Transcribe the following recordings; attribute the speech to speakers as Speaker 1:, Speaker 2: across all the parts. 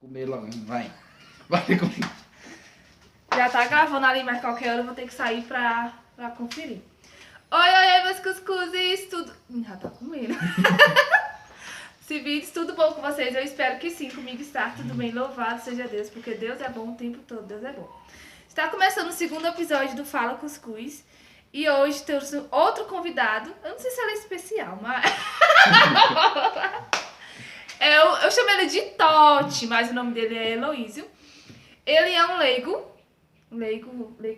Speaker 1: Comer logo, vai comer.
Speaker 2: Já tá gravando ali, mas qualquer hora eu vou ter que sair pra conferir. Oi, meus cuscuzes, tudo... Já tá comendo. Se vídeos, tudo bom com vocês? Eu espero que sim, comigo está tudo bem. Louvado seja Deus, porque Deus é bom o tempo todo, Deus é bom. Está começando o segundo episódio do Fala Cuscuz. E hoje temos outro convidado. Eu não sei se ele é especial, mas... eu chamo ele de Totti, mas o nome dele é Heloísio. Ele é um leigo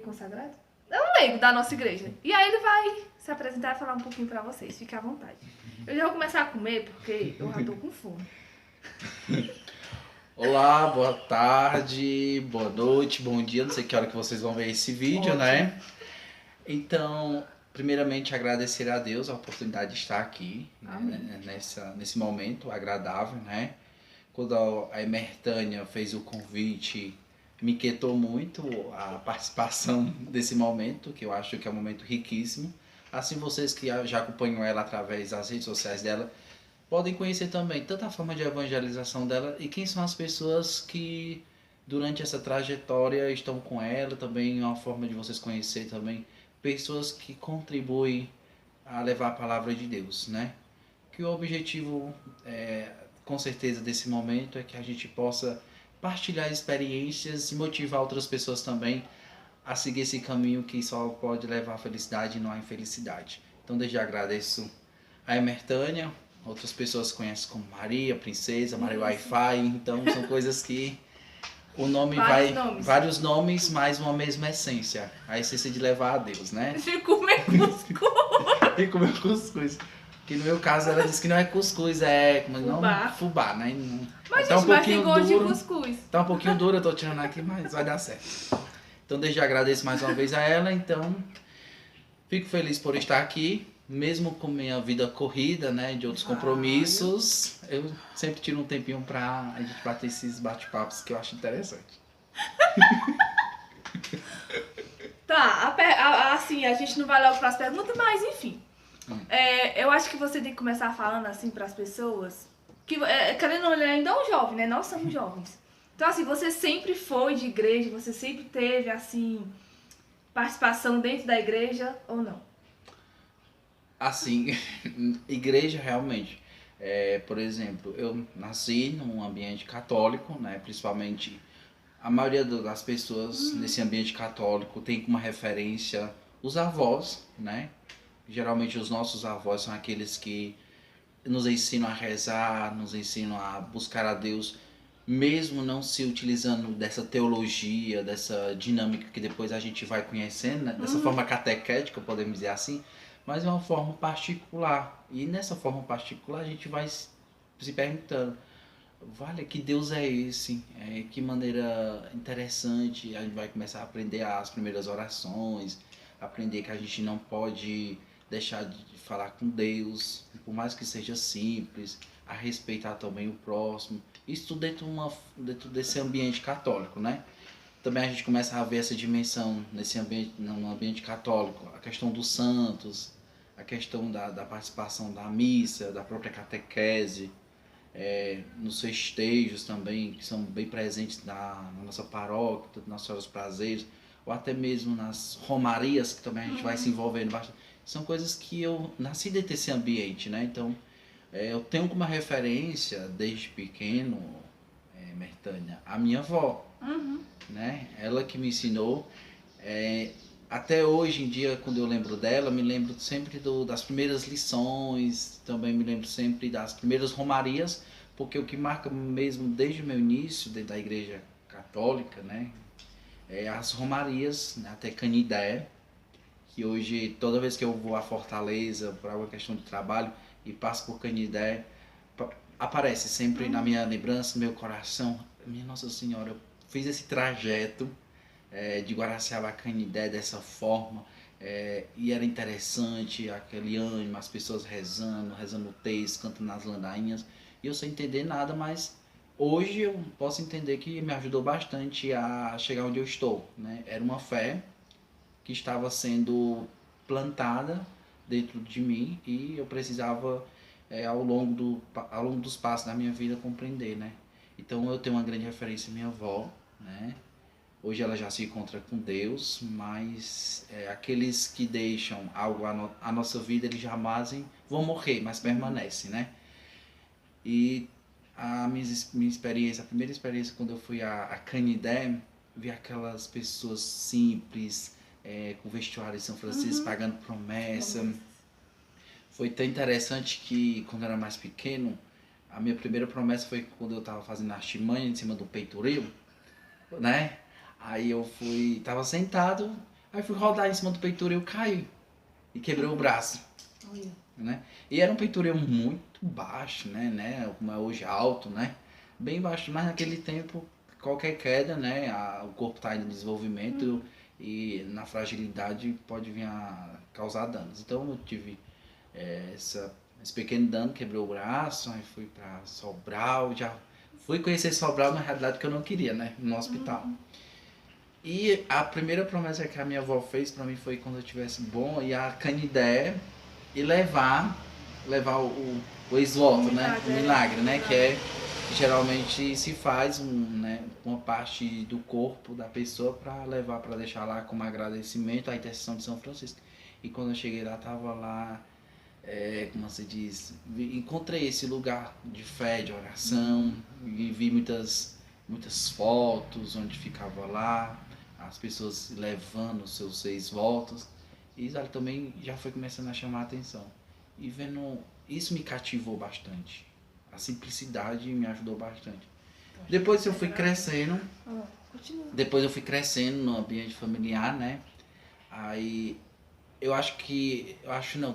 Speaker 2: consagrado? É um leigo da nossa igreja. E aí ele vai se apresentar e falar um pouquinho pra vocês. Fique à vontade. Eu já vou começar a comer porque eu já tô com fome.
Speaker 1: Olá, boa tarde, boa noite, bom dia. Não sei que hora que vocês vão ver esse vídeo,
Speaker 2: Ótimo.
Speaker 1: né? Então, primeiramente agradecer a Deus a oportunidade de estar aqui, né, nesse momento agradável, né? Quando a Emertânia fez o convite, me inquietou muito a participação desse momento, que eu acho que é um momento riquíssimo. Assim, vocês que já acompanham ela através das redes sociais dela, podem conhecer também tanto a forma de evangelização dela e quem são as pessoas que durante essa trajetória estão com ela, também uma forma de vocês conhecer também pessoas que contribuem a levar a palavra de Deus, né? Que o objetivo, com certeza, desse momento é que a gente possa partilhar experiências e motivar outras pessoas também a seguir esse caminho que só pode levar à felicidade e não à infelicidade. Então, desde já agradeço a Emertânia, outras pessoas conhecem como Maria, Princesa, Maria Wi-Fi, então são coisas que o nome vários nomes, mas uma mesma essência, a essência de levar a Deus, né?
Speaker 2: De comer cuscuz.
Speaker 1: E comer cuscuz. Que no meu caso ela disse que não é cuscuz, é fubá, né?
Speaker 2: Mas
Speaker 1: tá
Speaker 2: gente, mas tem gosto de cuscuz.
Speaker 1: Tá um pouquinho duro, eu tô tirando aqui, mas vai dar certo. Então desde já agradeço mais uma vez a ela, então fico feliz por estar aqui, mesmo com minha vida corrida, né, de outros compromissos, eu sempre tiro um tempinho pra a gente bater esses bate-papos que eu acho interessante.
Speaker 2: Tá, assim, a gente não vai logo pras perguntas, mas enfim. Eu acho que você tem que começar falando assim pras pessoas, que querendo ou não, ele ainda é um jovem, né? Nós somos jovens. Então assim, você sempre foi de igreja, você sempre teve assim, participação dentro da igreja ou não?
Speaker 1: Assim, igreja realmente. Por exemplo, eu nasci num ambiente católico, né? Principalmente a maioria das pessoas nesse ambiente católico tem como referência os avós, né? Geralmente os nossos avós são aqueles que nos ensinam a rezar, nos ensinam a buscar a Deus, mesmo não se utilizando dessa teologia, dessa dinâmica que depois a gente vai conhecendo, né? Dessa forma catequética, podemos dizer assim, mas é uma forma particular. E nessa forma particular a gente vai se perguntando, vale, que Deus é esse? Que maneira interessante, a gente vai começar a aprender as primeiras orações, aprender que a gente não pode deixar de falar com Deus, por mais que seja simples, a respeitar também o próximo. Isso tudo dentro desse ambiente católico, né? Também a gente começa a ver essa dimensão no ambiente católico, a questão dos santos, a questão da participação da missa, da própria catequese, nos festejos também, que são bem presentes na nossa paróquia, tanto nas Senhoras Prazeres, ou até mesmo nas romarias, que também a gente vai se envolvendo bastante. São coisas que eu nasci dentro desse ambiente, né? Então, eu tenho como referência, desde pequeno, Mertânia, a minha avó, né? Ela que me ensinou. Até hoje em dia, quando eu lembro dela, me lembro sempre das primeiras lições, também me lembro sempre das primeiras romarias, porque o que marca mesmo desde o meu início, dentro da igreja católica, né, é as romarias, né, até Canidé, que hoje, toda vez que eu vou a Fortaleza, por alguma questão de trabalho, e passo por Canidé, aparece sempre na minha lembrança, no meu coração, minha Nossa Senhora, eu fiz esse trajeto de Guaraciaba a Canidé dessa forma, e era interessante, aquele ânimo, as pessoas rezando o texto, cantando as ladainhas, e eu sem entender nada, mas hoje eu posso entender que me ajudou bastante a chegar onde eu estou, né? Era uma fé que estava sendo plantada dentro de mim e eu precisava, ao longo dos passos da minha vida, compreender, né? Então eu tenho uma grande referência minha avó, né? Hoje ela já se encontra com Deus, mas aqueles que deixam algo à nossa vida, eles jamais vão morrer, mas permanecem, né? E minha experiência, a primeira experiência quando eu fui a Canidé, vi aquelas pessoas simples, com vestuário de São Francisco, pagando promessa. Foi tão interessante que quando eu era mais pequeno, a minha primeira promessa foi quando eu estava fazendo artimanha em cima do peitoril, né? Aí eu tava sentado, aí fui rodar em cima do peitoril, caí e quebrei o braço, né? E era um peitoril muito baixo, né? Como é hoje alto, né? Bem baixo, mas naquele tempo qualquer queda, né? O corpo está em desenvolvimento e na fragilidade pode vir a causar danos. Então eu tive esse pequeno dano, quebrei o braço, aí fui para Sobral, já fui conhecer Sobral na realidade que eu não queria, né? No hospital. E a primeira promessa que a minha avó fez para mim foi quando eu estivesse bom, ir a Canidé e levar o ex-voto, né? O milagre, né? Que geralmente se faz uma parte do corpo da pessoa para levar, para deixar lá como agradecimento à intercessão de São Francisco. E quando eu cheguei lá, tava lá, como se diz, encontrei esse lugar de fé, de oração, e vi muitas fotos onde ficava lá, as pessoas levando os seus 6 votos, e isso também já foi começando a chamar a atenção. E vendo, isso me cativou bastante, a simplicidade me ajudou bastante. Depois eu fui crescendo, no ambiente familiar, né? Aí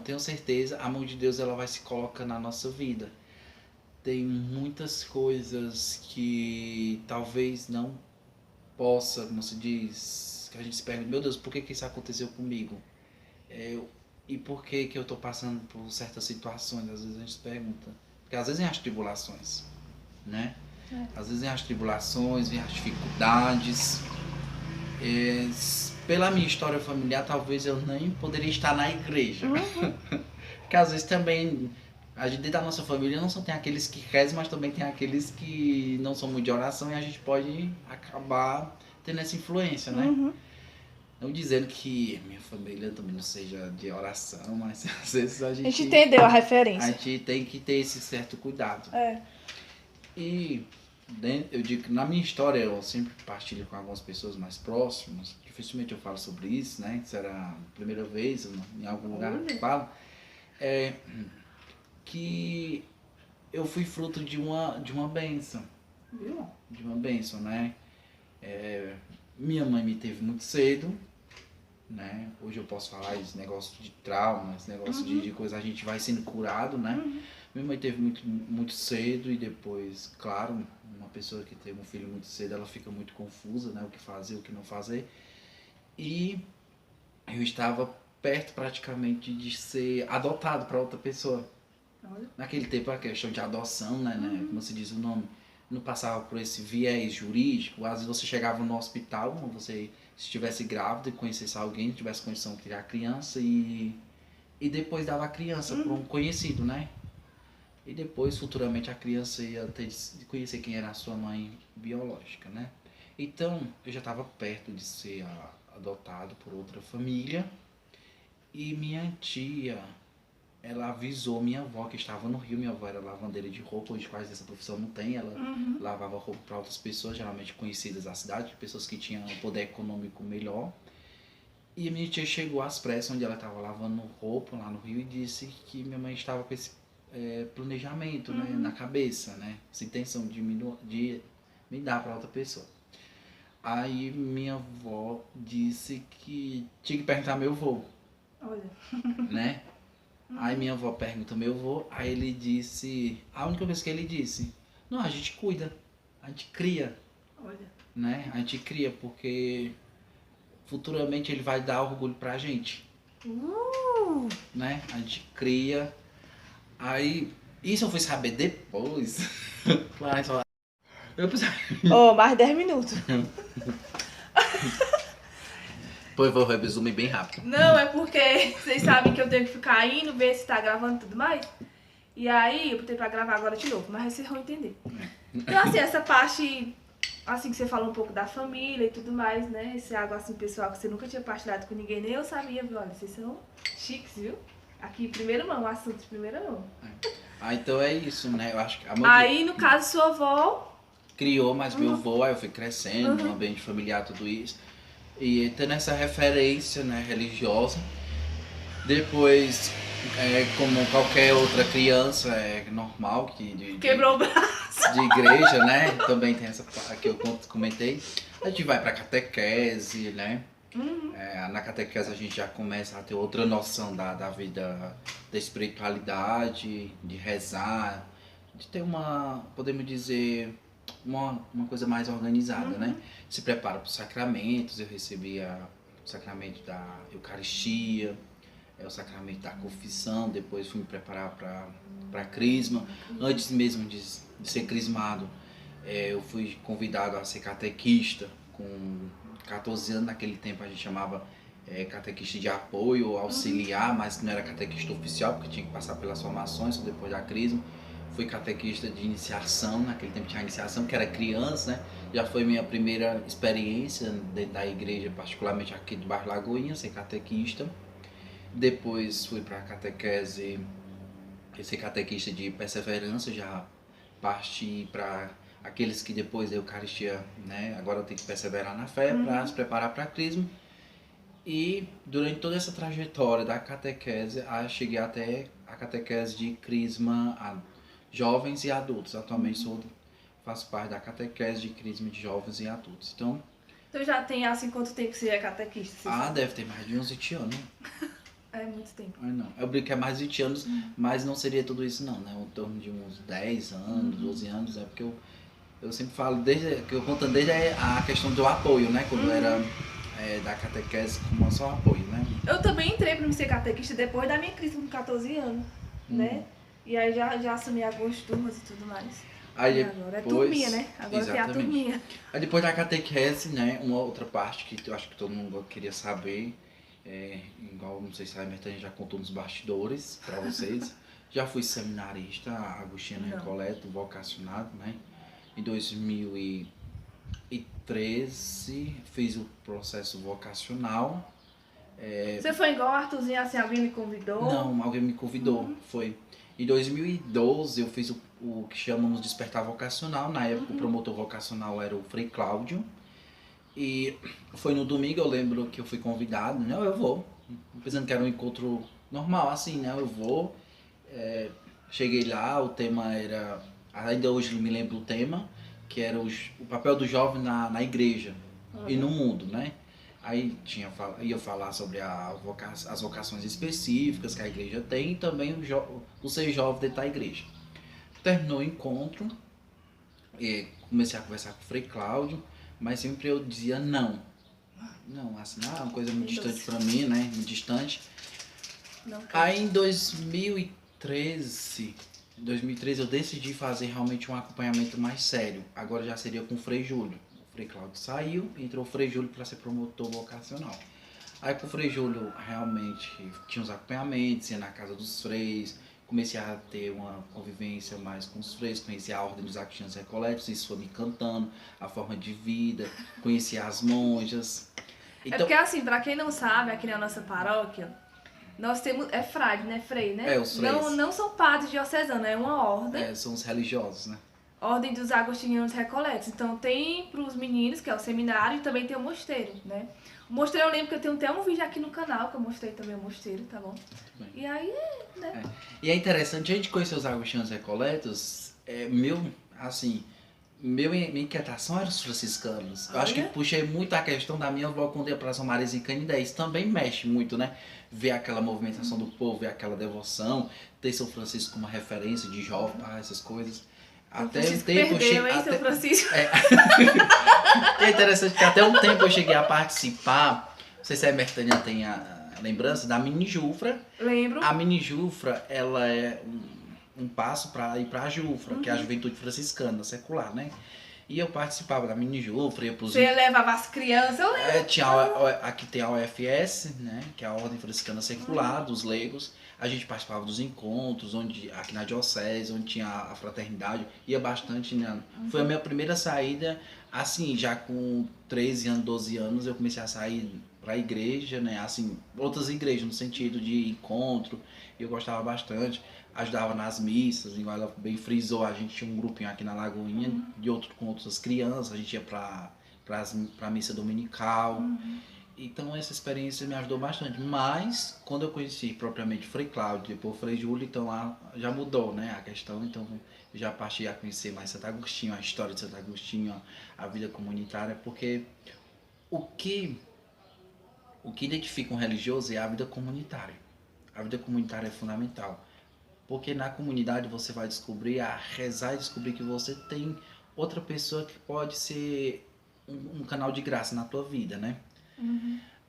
Speaker 1: tenho certeza, a mão de Deus ela vai se colocando na nossa vida. Tem muitas coisas que talvez não possa, como se diz, que a gente se pergunta, meu Deus, por que isso aconteceu comigo? E por que eu estou passando por certas situações? Às vezes a gente se pergunta. Porque às vezes vem as tribulações, né? Às vezes vem as tribulações, vem as dificuldades. Pela minha história familiar, talvez eu nem poderia estar na igreja. Porque às vezes também, a gente dentro da nossa família não só tem aqueles que rezam, mas também tem aqueles que não são muito de oração e a gente pode acabar tendo essa influência, né? Não dizendo que minha família também não seja de oração, mas às vezes a gente
Speaker 2: entendeu a referência.
Speaker 1: A gente tem que ter esse certo cuidado. E eu digo que na minha história eu sempre partilho com algumas pessoas mais próximas. Dificilmente eu falo sobre isso, né? Isso era a primeira vez em algum lugar que eu falo. Que eu fui fruto de uma bênção. De uma bênção, né? Minha mãe me teve muito cedo, né? Hoje eu posso falar esse negócio de trauma, esse negócio de coisa, a gente vai sendo curado, né? Minha mãe teve muito cedo e depois, claro, uma pessoa que teve um filho muito cedo, ela fica muito confusa, né? O que fazer, o que não fazer. E eu estava perto praticamente de ser adotado para outra pessoa. Naquele tempo a questão de adoção, né? Como se diz o nome, não passava por esse viés jurídico. Às vezes você chegava no hospital, você se estivesse grávida e conhecesse alguém, tivesse condição de criar a criança e depois dava a criança para um conhecido, né? E depois, futuramente, a criança ia ter de conhecer quem era a sua mãe biológica, né? Então, eu já estava perto de ser adotado por outra família. E minha tia, ela avisou minha avó que estava no Rio. Minha avó era lavandeira de roupa, hoje quase essa profissão não tem. Ela lavava roupa para outras pessoas, geralmente conhecidas da cidade, pessoas que tinham um poder econômico melhor. E minha tia chegou às pressas, onde ela estava lavando roupa lá no Rio, e disse que minha mãe estava com esse planejamento, né, na cabeça, né? Essa intenção de me dar para outra pessoa. Aí minha avó disse que tinha que perguntar meu avô.
Speaker 2: Olha.
Speaker 1: Né? Aí minha avó perguntou meu avô, aí ele disse, a única coisa que ele disse, não, a gente cuida, a gente cria.
Speaker 2: Olha.
Speaker 1: Né? A gente cria porque futuramente ele vai dar orgulho pra gente. Né? A gente cria. Aí, isso eu fui saber depois. Eu pensei...
Speaker 2: mais 10 minutos.
Speaker 1: Pois vou resumir bem rápido.
Speaker 2: Não, é porque vocês sabem que eu tenho que ficar indo, ver se tá gravando e tudo mais. E aí, eu botei pra gravar agora de novo, mas vocês vão entender. Então, assim, essa parte, assim, que você falou um pouco da família e tudo mais, né? Esse algo, assim, pessoal, que você nunca tinha partilhado com ninguém, nem eu sabia, viu? Olha, vocês são chiques, viu? Aqui, primeira mão, assunto de primeira mão.
Speaker 1: Ah, então é isso, né? Eu acho que a
Speaker 2: Aí, no caso, sua avó...
Speaker 1: criou, mas meu avô, aí eu fui crescendo no ambiente familiar, tudo isso. E tendo essa referência, né, religiosa. Depois, como qualquer outra criança, é normal que
Speaker 2: Quebrou o braço.
Speaker 1: de igreja, né? Também tem essa parte que eu comentei. A gente vai pra catequese, né? Na catequese a gente já começa a ter outra noção da vida, da espiritualidade, de rezar, de ter podemos dizer, uma coisa mais organizada, né? Se prepara para os sacramentos, eu recebia o sacramento da Eucaristia, o sacramento da confissão, depois fui me preparar para a crisma. Antes mesmo de ser crismado, eu fui convidado a ser catequista com 14 anos. Naquele tempo a gente chamava catequista de apoio ou auxiliar, mas não era catequista oficial, porque tinha que passar pelas formações depois da crisma. Fui catequista de iniciação, naquele tempo tinha iniciação, que era criança, né? Já foi minha primeira experiência dentro da igreja, particularmente aqui do bairro Lagoinha, ser catequista. Depois fui para a catequese, ser catequista de perseverança, já parti para aqueles que depois da Eucaristia, né? Agora eu tenho que perseverar na fé para se preparar para a crisma. E durante toda essa trajetória da catequese, cheguei até a catequese de crisma a jovens e adultos. Atualmente faço parte da catequese de crisma de jovens e adultos. Então
Speaker 2: já tem, assim, quanto tempo que você é catequista?
Speaker 1: Deve ter mais de uns 20 anos.
Speaker 2: É muito tempo.
Speaker 1: Não. Eu brinco que é mais de 20 anos, mas não seria tudo isso não, né? Em torno de uns 10 anos, 12 anos, porque eu sempre falo, que eu contando desde a questão do apoio, né? Quando eu era da catequese como só apoio, né?
Speaker 2: Eu também entrei para me ser catequista depois da minha crise com 14 anos, né? E aí já assumi algumas turmas e tudo mais.
Speaker 1: Aí
Speaker 2: agora é turminha, né? Agora tem a turminha.
Speaker 1: Aí depois da catequese, né? Uma outra parte que eu acho que todo mundo queria saber, igual, não sei se a Mertânia já contou nos bastidores para vocês. Já fui seminarista, Agostinho Recoleto, vocacionado, né? Em 2013 fiz o processo vocacional.
Speaker 2: Você foi igual o Arthurzinho, assim, alguém me convidou?
Speaker 1: Não, alguém me convidou, foi. Em 2012 eu fiz o que chamamos de despertar vocacional. Na época o promotor vocacional era o Frei Cláudio. E foi no domingo, eu lembro que eu fui convidado, né? Eu vou, pensando que era um encontro normal, assim, né? Eu vou. Cheguei lá, o tema era, ainda hoje me lembro o tema, que era o papel do jovem na igreja e no mundo, né? Aí ia falar sobre as vocações específicas que a igreja tem e também o ser jovem dentro da igreja. Terminou o encontro, comecei a conversar com o Frei Cláudio, mas sempre eu dizia não. Não, assim, uma coisa muito distante para mim, né? Muito distante. Aí em 2013 eu decidi fazer realmente um acompanhamento mais sério. Agora já seria com o Frei Júlio. O Frei Cláudio saiu, entrou o Frei Júlio para ser promotor vocacional. Aí com o Frei Júlio realmente tinha uns acompanhamentos, ia na casa dos freis, comecei a ter uma convivência mais com os freis, conheci a Ordem dos Agostinhos Recoletos, isso foi me encantando, a forma de vida, conheci as monjas.
Speaker 2: Então, porque assim, pra quem não sabe, aqui na nossa paróquia, nós temos, frade, né? Frei, né?
Speaker 1: Os freis.
Speaker 2: Não são padres diocesanos, é uma ordem.
Speaker 1: São os religiosos, né?
Speaker 2: Ordem dos Agostinianos Recoletos. Então tem pros meninos, que é o seminário, e também tem o mosteiro, né? O mosteiro eu lembro que eu tenho até um vídeo aqui no canal, que eu mostrei também o mosteiro, tá bom? E aí, né?
Speaker 1: E é interessante, a gente conhecer os Agostinhos Recoletos, minha inquietação era os franciscanos. Eu acho que puxei muito a questão da minha avó quando ia para São Maria em Canindé. Isso também mexe muito, né? Ver aquela movimentação do povo, ver aquela devoção, ter São Francisco como uma referência de jovem, essas coisas. Até um tempo
Speaker 2: São Francisco.
Speaker 1: É interessante que até um tempo eu cheguei a participar. Não sei se a Mertânia tem a lembrança da Mini Jufra.
Speaker 2: Lembro.
Speaker 1: A Mini Jufra, ela é um passo para ir para a Jufra, que é a Juventude Franciscana Secular, né? E eu participava da Mini Jufra, ia pros...
Speaker 2: Você levava as crianças, eu lembro.
Speaker 1: Aqui tem a UFS, né? Que é a Ordem Franciscana Secular, dos leigos. A gente participava dos encontros, onde aqui na diocese, onde tinha a fraternidade, ia bastante, né? Foi a minha primeira saída, assim, já com 13 anos, 12 anos, eu comecei a sair para a igreja, né? Assim, outras igrejas, no sentido de encontro, eu gostava bastante, ajudava nas missas, igual ela bem frisou, a gente tinha um grupinho aqui na Lagoinha, de outro com outras crianças, a gente ia para a missa dominical. Então essa experiência me ajudou bastante. Mas quando eu conheci propriamente Frei Cláudio, depois Frei Júlio, então lá já mudou, né, a questão. Então eu já passei a conhecer mais Santo Agostinho, a história de Santo Agostinho, a vida comunitária, porque o que, o que identifica um religioso é a vida comunitária. A vida comunitária é fundamental. Porque na comunidade você vai descobrir, a rezar e descobrir que você tem outra pessoa que pode ser um canal de graça na tua vida, né?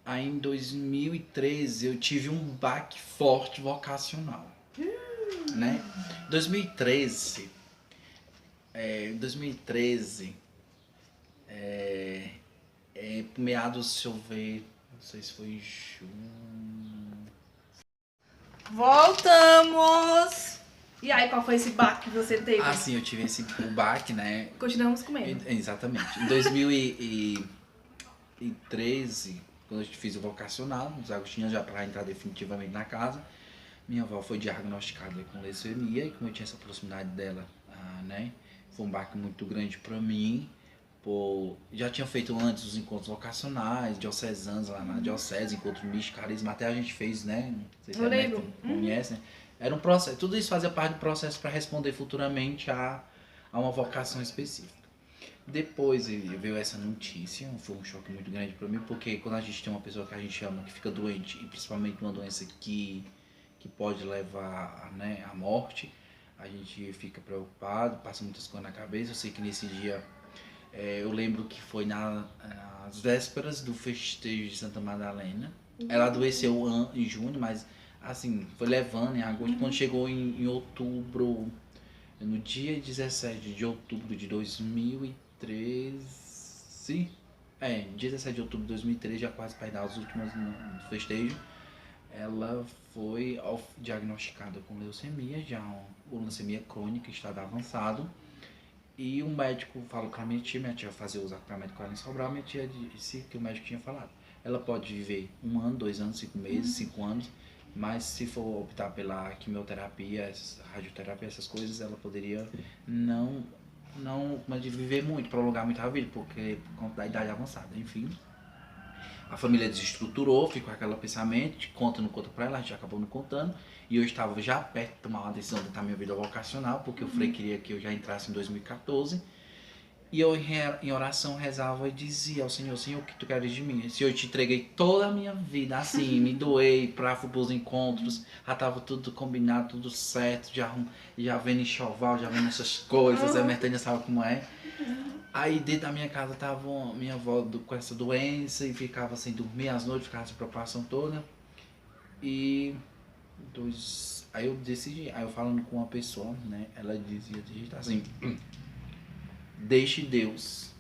Speaker 1: Aí em 2013 eu tive um baque forte vocacional, né? 2013, 2013, meados, se eu ver, não sei se foi em junho.
Speaker 2: Voltamos! E aí, qual foi esse baque que você teve?
Speaker 1: Ah, sim, eu tive esse baque, né?
Speaker 2: Continuamos comendo.
Speaker 1: Exatamente. Em 2013, quando eu fiz o vocacional, os Agostinhos já para entrar definitivamente na casa, minha avó foi diagnosticada com leucemia e como eu tinha essa proximidade dela, né, foi um baque muito grande para mim. Já tinha feito antes os encontros vocacionais, diocesanos lá na diocese, encontro místico, carisma, até a gente fez, né, não sei se
Speaker 2: Eu lembro.
Speaker 1: conhece, né? Era um processo, tudo isso fazia parte do processo para responder futuramente a uma vocação específica. Depois veio essa notícia, foi um choque muito grande para mim, porque quando a gente tem uma pessoa que a gente ama que fica doente, e principalmente uma doença que pode levar, né, à morte, a gente fica preocupado, passa muitas coisas na cabeça. Eu sei que nesse dia, eu lembro que foi nas vésperas do festejo de Santa Madalena. Ela adoeceu em junho, mas assim, foi levando em agosto. Quando chegou em outubro, no dia 17 de outubro de 2013, dia 17 de outubro de 2013, já quase para dar os últimos festejos, ela foi diagnosticada com leucemia, já uma leucemia crônica, estado avançado. E o médico falou para minha tia vai fazer o tratamento com ela em Sobral, minha tia disse que o médico tinha falado. Ela pode viver 1 ano, 2 anos, 5 meses, 5 anos, mas se for optar pela quimioterapia, radioterapia, essas coisas, ela poderia não viver muito, prolongar muito a vida, porque por conta da idade avançada, enfim. A família desestruturou, ficou aquele pensamento, conta, não conta pra ela, a gente acabou não contando. E eu estava já perto de tomar uma decisão de tentar minha vida vocacional, porque o Frei queria que eu já entrasse em 2014. E eu em oração rezava e dizia ao Senhor, Senhor, o que tu queres de mim? Se eu te entreguei toda a minha vida assim, me doei para os encontros, já estava tudo combinado, tudo certo, já vendo enxoval, já vendo essas coisas, a Mertânia sabe como é. Aí dentro da minha casa tava minha avó com essa doença e ficava sem dormir às noites, ficava essa preocupação toda. Aí eu decidi, aí eu falando com uma pessoa, né, ela dizia assim, deixe Deus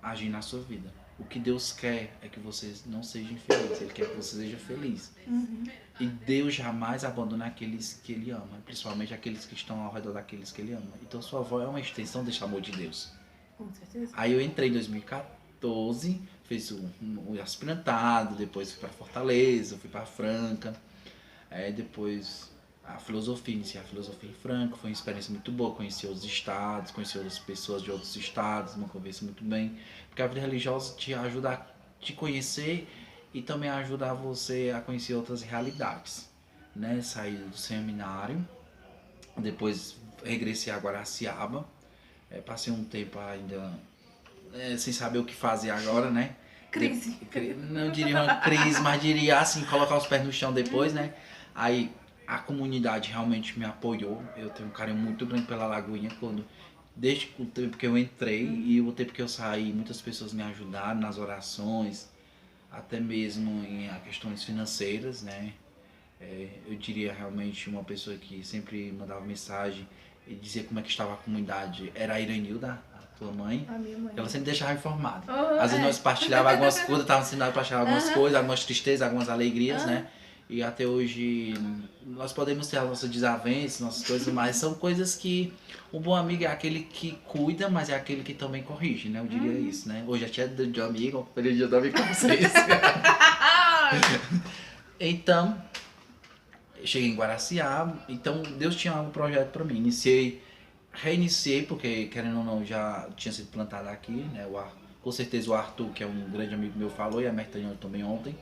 Speaker 1: agir na sua vida. O que Deus quer é que você não seja infeliz, Ele quer que você seja feliz. E Deus jamais abandona aqueles que Ele ama, principalmente aqueles que estão ao redor daqueles que Ele ama. Então sua avó é uma extensão desse amor de Deus.
Speaker 2: Com certeza.
Speaker 1: Aí eu entrei em 2014, fiz o aspirantado, depois fui para Fortaleza, fui para Franca, depois iniciei a filosofia em Franca, foi uma experiência muito boa, conheci outros estados, conheci outras pessoas de outros estados, uma conversa muito bem, porque a vida religiosa te ajuda a te conhecer e também ajuda você a conhecer outras realidades, né? Saí do seminário, depois regressei a Guaraciaba, passei um tempo ainda sem saber o que fazer agora, né?
Speaker 2: Crise.
Speaker 1: Não diria uma crise, mas diria assim, colocar os pés no chão depois, né? Aí a comunidade realmente me apoiou. Eu tenho um carinho muito grande pela Lagoinha. Desde o tempo que eu entrei e o tempo que eu saí, muitas pessoas me ajudaram nas orações, até mesmo em questões financeiras, né? Eu diria realmente uma pessoa que sempre mandava mensagem e dizia como é que estava a comunidade. Era a Iranilda, a tua mãe.
Speaker 2: A minha mãe.
Speaker 1: Ela sempre deixava informada.
Speaker 2: Uhum,
Speaker 1: Às vezes nós partilhávamos algumas coisas, estava ensinando a partilhar algumas coisas, algumas tristezas, algumas alegrias, né? E até hoje nós podemos ter as nossas desavenças, nossas coisas, mas são coisas que um bom amigo é aquele que cuida, mas é aquele que também corrige, né? Eu diria isso, né? Hoje é dia de amigo, feliz dia do amigo com vocês. Então, eu cheguei em Guaraciaba, então Deus tinha um projeto para mim. Reiniciei, porque querendo ou não, já tinha sido plantado aqui, né? Com certeza o Arthur, que é um grande amigo meu, falou, e a Mertânia também ontem.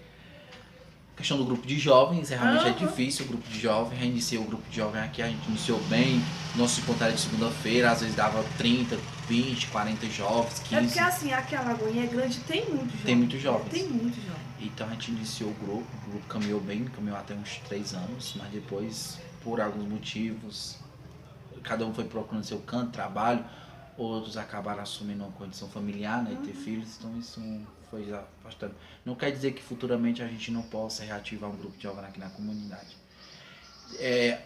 Speaker 1: Questão do grupo de jovens, realmente é difícil o grupo de jovens. Reiniciei o grupo de jovens aqui, a gente iniciou bem. Nosso encontro era de segunda-feira, às vezes dava 30, 20, 40 jovens, 15.
Speaker 2: É porque assim, aqui a Lagoinha é grande, tem muito jovem.
Speaker 1: Tem muitos jovens.
Speaker 2: Tem muito jovem.
Speaker 1: Então a gente iniciou o grupo caminhou bem, caminhou até uns 3 anos, mas depois, por alguns motivos, cada um foi procurando seu canto, trabalho, outros acabaram assumindo uma condição familiar, né, e ter filhos, então isso foi já afastando. Não quer dizer que futuramente a gente não possa reativar um grupo de jovens aqui na comunidade.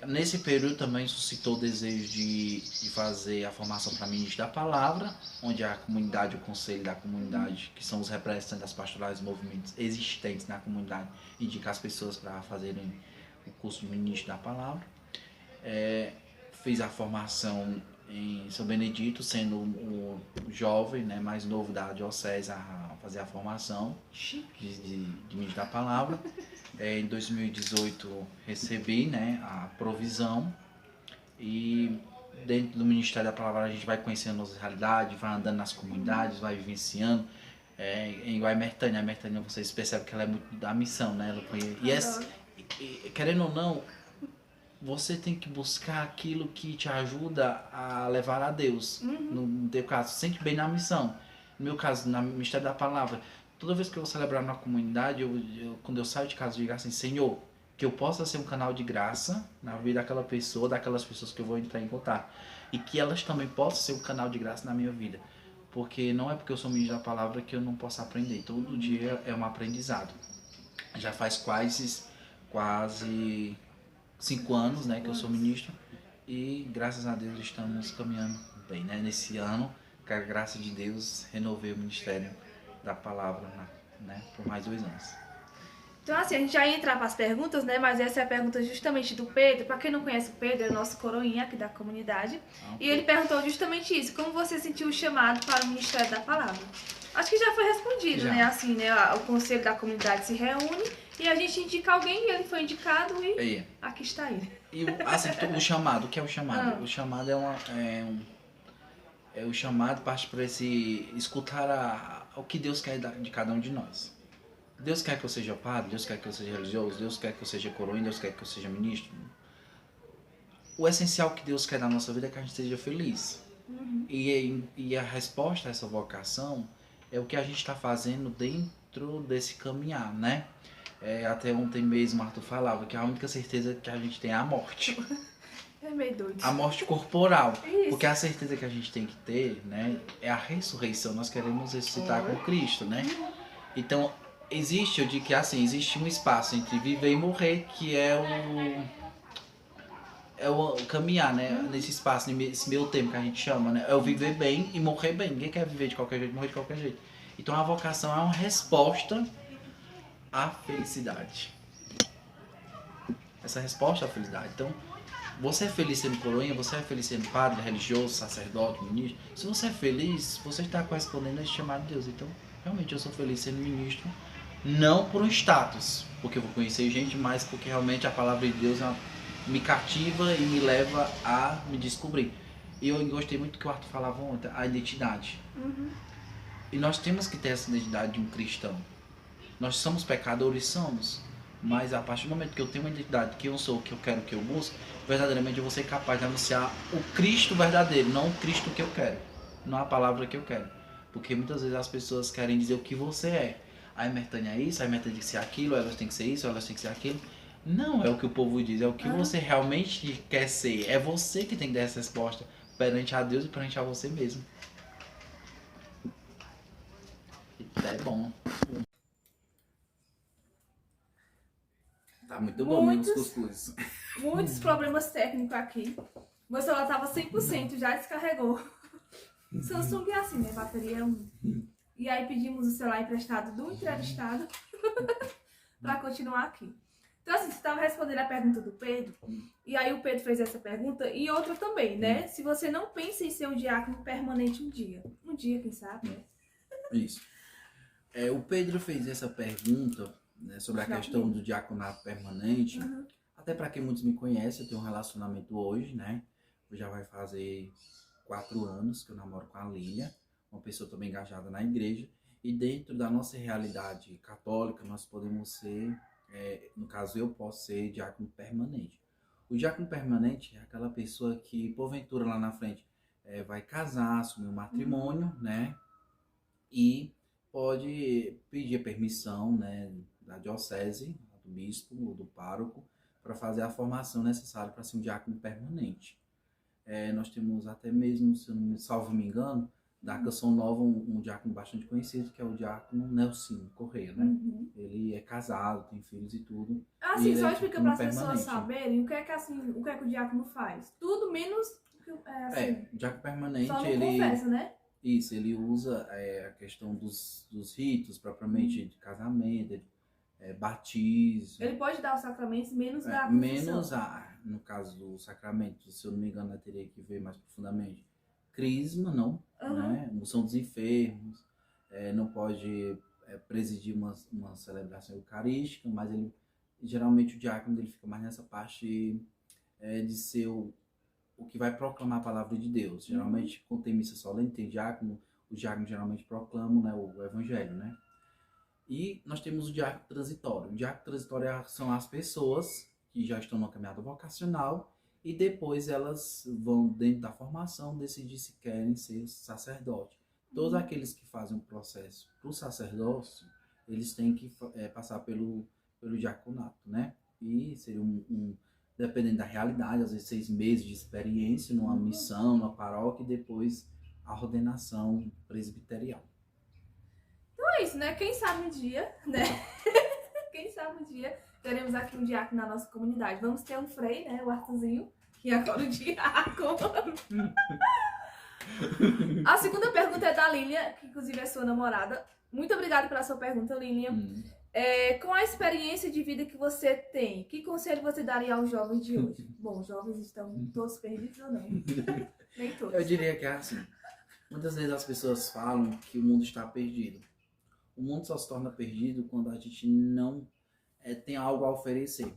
Speaker 1: Nesse período também suscitou o desejo de fazer a formação para ministro da palavra, onde a comunidade, o conselho da comunidade, que são os representantes das pastorais e movimentos existentes na comunidade, indica as pessoas para fazerem o curso de ministro da palavra. Fiz a formação em São Benedito, sendo o jovem, né, mais novo da diocese a fazer a formação de ministro da palavra. Em 2018 recebi, né, a provisão, e dentro do Ministério da Palavra a gente vai conhecendo nossas realidades, vai andando nas comunidades, vai vivenciando. Em igual a Mertânia, vocês percebem que ela é muito da missão, né? Querendo ou não, você tem que buscar aquilo que te ajuda a levar a Deus. No teu caso, sente bem na missão. No meu caso, no Ministério da Palavra, toda vez que eu vou celebrar na comunidade, quando eu saio de casa, eu digo assim: Senhor, que eu possa ser um canal de graça na vida daquela pessoa, daquelas pessoas que eu vou entrar em contato. E que elas também possam ser um canal de graça na minha vida. Porque não é porque eu sou ministro da palavra que eu não posso aprender. Todo dia é um aprendizado. Já faz quase 5 anos, né, que eu sou ministro. E graças a Deus estamos caminhando bem, né? Nesse ano, com a graça de Deus, renovei o ministério da palavra, né, por mais 2 anos.
Speaker 2: Então assim, a gente já ia entrar para as perguntas, né? Mas essa é a pergunta justamente do Pedro. Para quem não conhece o Pedro, é o nosso coroinha aqui da comunidade. E ele perguntou justamente isso: como você sentiu o chamado para o Ministério da Palavra? Acho que já foi respondido, né? Assim, né? O conselho da comunidade se reúne e a gente indica alguém, e ele foi indicado e aqui está ele.
Speaker 1: E assim, o chamado, o que é o chamado? O chamado o chamado parte para escutar o que Deus quer de cada um de nós. Deus quer que eu seja padre, Deus quer que eu seja religioso, Deus quer que eu seja coroinha, Deus quer que eu seja ministro. O essencial que Deus quer na nossa vida é que a gente seja feliz. E a resposta a essa vocação é o que a gente está fazendo dentro desse caminhar, né? Até ontem mesmo Arthur falava que a única certeza que a gente tem é a morte.
Speaker 2: É meio doido.
Speaker 1: A morte corporal. Isso. Porque a certeza que a gente tem que ter, né, é a ressurreição. Nós queremos ressuscitar com Cristo, né? Então, eu digo que assim, existe um espaço entre viver e morrer, que é o caminhar, né? Nesse espaço, nesse meio tempo que a gente chama, né? É o viver bem e morrer bem. Ninguém quer viver de qualquer jeito, morrer de qualquer jeito. Então a vocação é uma resposta à felicidade. Essa resposta à felicidade. Então, você é feliz sendo coroinha, você é feliz sendo padre, religioso, sacerdote, ministro. Se você é feliz, você está correspondendo a esse chamado de Deus. Então, realmente eu sou feliz sendo ministro. Não por um status, porque eu vou conhecer gente, mas porque realmente a palavra de Deus me cativa e me leva a me descobrir. E eu gostei muito do que o Arthur falava ontem, a identidade. E nós temos que ter essa identidade de um cristão. Nós somos pecadores, somos. Mas a partir do momento que eu tenho uma identidade, que eu sou o que eu quero, que eu busco, verdadeiramente eu vou ser capaz de anunciar o Cristo verdadeiro, não o Cristo que eu quero. Não a palavra que eu quero. Porque muitas vezes as pessoas querem dizer o que você é. A Mertânia é isso, a Mertânia tem que ser aquilo, elas têm que ser isso, elas têm que ser aquilo. Não é o que o povo diz, é o que você realmente quer ser. É você que tem que dar essa resposta perante a Deus e perante a você mesmo. É bom. Tá muito bom, meus cuscuz.
Speaker 2: Muitos problemas técnicos aqui. Meu celular tava 100%, já descarregou. Samsung é assim, né? Bateria é 1. E aí pedimos o celular emprestado do entrevistado para continuar aqui. Então, assim, você estava respondendo a pergunta do Pedro, e aí o Pedro fez essa pergunta, e outra também, né? Se você não pensa em ser um diácono permanente um dia, quem sabe, né?
Speaker 1: Isso. O Pedro fez essa pergunta, né, sobre a questão do diaconato permanente. Até para quem muitos me conhecem, eu tenho um relacionamento hoje, né? Já vai fazer 4 anos que eu namoro com a Lília, uma pessoa também engajada na igreja. E dentro da nossa realidade católica, nós podemos ser, no caso eu posso ser diácono permanente. O diácono permanente é aquela pessoa que, porventura, lá na frente, vai casar, assumir um matrimônio, né? E pode pedir a permissão, né, da diocese, do bispo ou do pároco, para fazer a formação necessária para ser um diácono permanente. Nós temos até mesmo, se eu não me salvo me engano, da Canção Nova, um diácono bastante conhecido, que é o diácono Nelson Correia, né? Ele é casado, tem filhos e tudo.
Speaker 2: Assim, só explica para as pessoas saberem o que é que o diácono faz. Tudo menos
Speaker 1: o diácono permanente,
Speaker 2: só não confessa, né?
Speaker 1: Isso, ele usa a questão dos ritos, propriamente, de casamento, batismo.
Speaker 2: Ele pode dar os sacramentos, menos da confissão.
Speaker 1: Menos no caso do sacramento, se eu não me engano, eu teria que ver mais profundamente. Crisma, não, né? Unção dos enfermos, não pode presidir uma celebração eucarística, mas ele, geralmente o diácono ele fica mais nessa parte de ser o que vai proclamar a palavra de Deus. Geralmente, quando tem missa solene, tem diácono, os diáconos geralmente proclamam, né, o evangelho, né? E nós temos o diácono transitório. O diácono transitório são as pessoas que já estão na caminhada vocacional e depois elas vão, dentro da formação, decidir se querem ser sacerdote. Todos aqueles que fazem um processo para o sacerdócio, eles têm que passar pelo diaconato, né? E seria dependendo da realidade, às vezes 6 meses de experiência numa missão, numa paróquia e depois a ordenação presbiterial.
Speaker 2: Então é isso, né? Quem sabe um dia, né? Quem sabe um dia teremos aqui um diácono na nossa comunidade. Vamos ter um frei, né? O Arthurzinho, que é agora o diácono. A segunda pergunta é da Lília, que inclusive é sua namorada. Muito obrigada pela sua pergunta, Lília. Com a experiência de vida que você tem, que conselho você daria aos jovens de hoje? Bom, os jovens estão todos perdidos ou não? Nem todos.
Speaker 1: Eu diria que é assim. Muitas vezes as pessoas falam que o mundo está perdido. O mundo só se torna perdido quando a gente não tem algo a oferecer.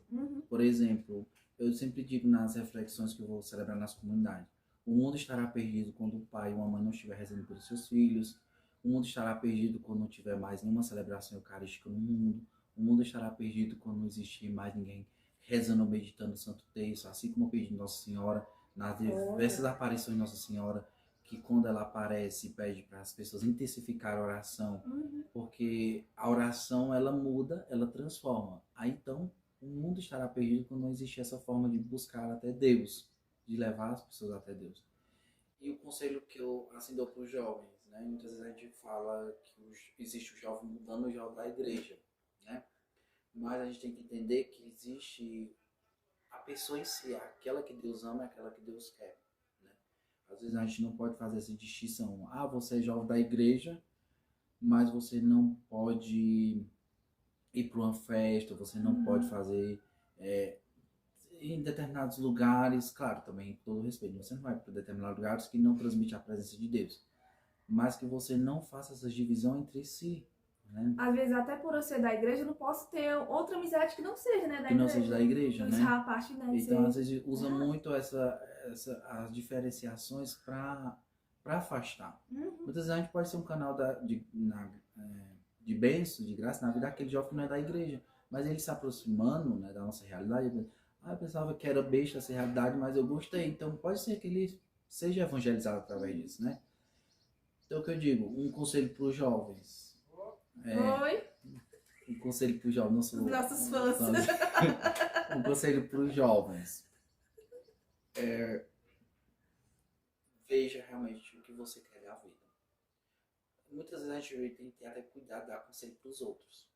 Speaker 1: Por exemplo, eu sempre digo nas reflexões que eu vou celebrar nas comunidades, o mundo estará perdido quando o pai ou a mãe não estiver rezando pelos seus filhos. O mundo estará perdido quando não tiver mais nenhuma celebração eucarística no mundo. O mundo estará perdido quando não existir mais ninguém rezando ou meditando o Santo Terço, assim como eu pedi Nossa Senhora, nas diversas aparições de Nossa Senhora, que quando ela aparece pede para as pessoas intensificar a oração, porque a oração ela muda, ela transforma. Aí então o mundo estará perdido quando não existir essa forma de buscar até Deus, de levar as pessoas até Deus. E o conselho que eu assim dou para os jovens, né? Muitas vezes a gente fala que existe o jovem mudando o jovem da igreja, né? Mas a gente tem que entender que existe a pessoa em si, aquela que Deus ama, aquela que Deus quer, né? Às vezes a gente não pode fazer essa distinção. Você é jovem da igreja, mas você não pode ir para uma festa, você não pode fazer em determinados lugares, claro, também com todo respeito, você não vai para determinados lugares que não transmite a presença de Deus, mas que você não faça essa divisão entre si, né?
Speaker 2: Às vezes, até por eu ser da igreja, eu não posso ter outra amizade que não seja, né, da
Speaker 1: que
Speaker 2: igreja.
Speaker 1: não seja da igreja, né?
Speaker 2: Parte, né?
Speaker 1: Então, às vezes, usa muito as diferenciações para afastar. Muitas vezes a gente pode ser um canal de bênção, de graça na vida daquele jovem que não é da igreja, mas ele se aproximando, né, da nossa realidade. Eu pensava que era besta essa realidade, mas eu gostei. Então pode ser que ele seja evangelizado através disso, né? Então o que eu digo, um conselho para os jovens.
Speaker 2: Oi?
Speaker 1: Um conselho para os jovens.
Speaker 2: Nossos fãs.
Speaker 1: Um conselho para os jovens. Veja realmente o que você quer da vida. Muitas vezes a gente tem que ter até cuidado de dar conselho para os outros.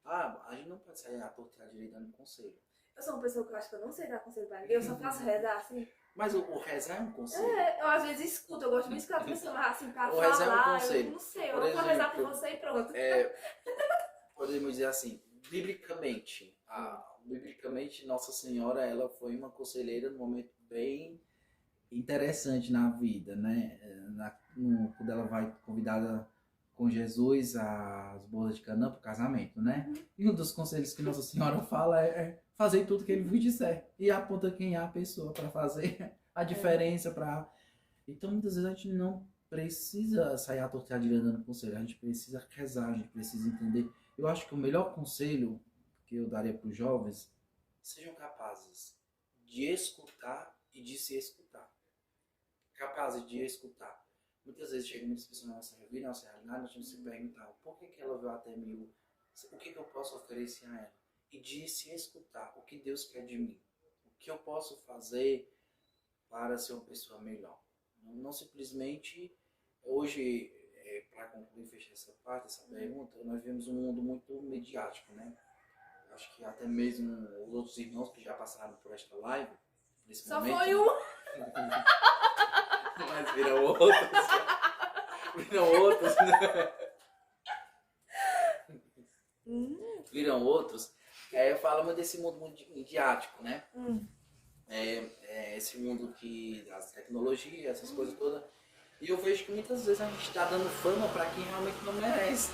Speaker 1: A gente não pode sair à torta e à direita dando conselho.
Speaker 2: Eu sou uma pessoa que eu acho que eu não sei dar conselho pra ninguém, eu só faço rezar assim.
Speaker 1: Mas o rezar é um conselho.
Speaker 2: Eu às vezes escuto, eu gosto de escutar a pessoa assim, pra
Speaker 1: rezar
Speaker 2: falar,
Speaker 1: é um conselho.
Speaker 2: eu não sei, eu vou rezar por você e pronto.
Speaker 1: Podemos dizer assim, biblicamente, biblicamente Nossa Senhora, ela foi uma conselheira num momento bem interessante na vida, né? Quando ela vai convidada com Jesus às bodas de Canaã para o casamento, né? E um dos conselhos que Nossa Senhora fala é fazer tudo que ele vos disser. E aponta quem é a pessoa para fazer a diferença. Então, muitas vezes a gente não precisa sair à torta e à direita dando conselho. A gente precisa rezar, a gente precisa entender. Eu acho que o melhor conselho que eu daria para os jovens, sejam capazes de escutar e de se escutar. Capazes de escutar. Muitas vezes chegam muitas pessoas na nossa vida, na nossa realidade, nós temos que se perguntar por que ela veio até mim, o que eu posso oferecer a ela. E de se escutar o que Deus quer de mim. O que eu posso fazer para ser uma pessoa melhor. Não simplesmente, hoje, para concluir e fechar essa parte, essa pergunta, nós vivemos um mundo muito mediático, né? Acho que até mesmo os outros irmãos que já passaram por esta live, nesse
Speaker 2: Só
Speaker 1: momento...
Speaker 2: foi um.
Speaker 1: Mas viram outros. Viram outros, né? Viram outros. Fala muito desse mundo midiático, né? Esse mundo das tecnologias, essas coisas todas. E eu vejo que muitas vezes a gente está dando fama para quem realmente não merece.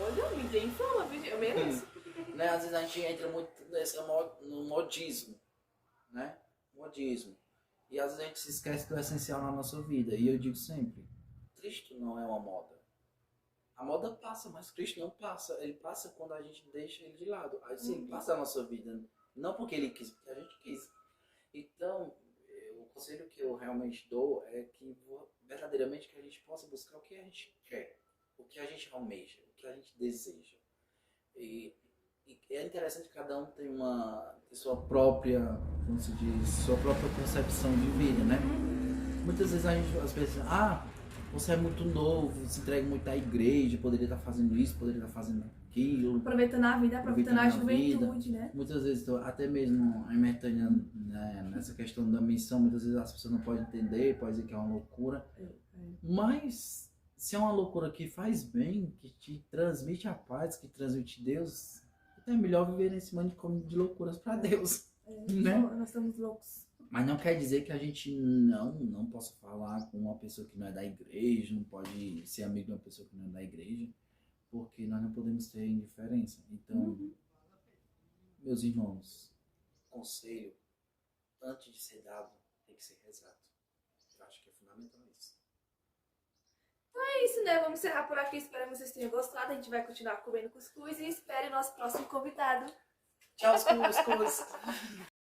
Speaker 2: Olha, me dei fama, eu mereço.
Speaker 1: Né? Às vezes a gente entra muito no modismo, né? Modismo. E às vezes a gente se esquece do essencial na nossa vida. E eu digo sempre, Cristo não é uma moda. A moda passa, mas Cristo não passa. Ele passa quando a gente deixa ele de lado. Assim, ele passa a nossa vida. Não porque ele quis, porque a gente quis. Então, o conselho que eu realmente dou é que verdadeiramente que a gente possa buscar o que a gente quer. O que a gente almeja. O que a gente deseja. E é interessante que cada um tem sua própria, como se diz, sua própria concepção de vida, né? Muitas vezes as pessoas, você é muito novo, se entrega muito à igreja, poderia estar fazendo isso, poderia estar fazendo aquilo.
Speaker 2: Aproveitando a vida, aproveitando a juventude, né?
Speaker 1: Muitas vezes, até mesmo a Emertânia, né, nessa questão da missão, muitas vezes as pessoas não podem entender, podem dizer que é uma loucura. Mas, se é uma loucura que faz bem, que te transmite a paz, que transmite Deus, é melhor viver nesse manicômio de loucuras para Deus. Né?
Speaker 2: Nós estamos loucos.
Speaker 1: Mas não quer dizer que a gente não possa falar com uma pessoa que não é da igreja, não pode ser amigo de uma pessoa que não é da igreja, porque nós não podemos ter indiferença. Então, meus irmãos, conselho, antes de ser dado, tem que ser rezado. Eu acho que é fundamental isso.
Speaker 2: É isso, né? Vamos encerrar por aqui. Espero que vocês tenham gostado. A gente vai continuar comendo cuscuz e espere o nosso próximo convidado.
Speaker 1: Tchau, cuscuz!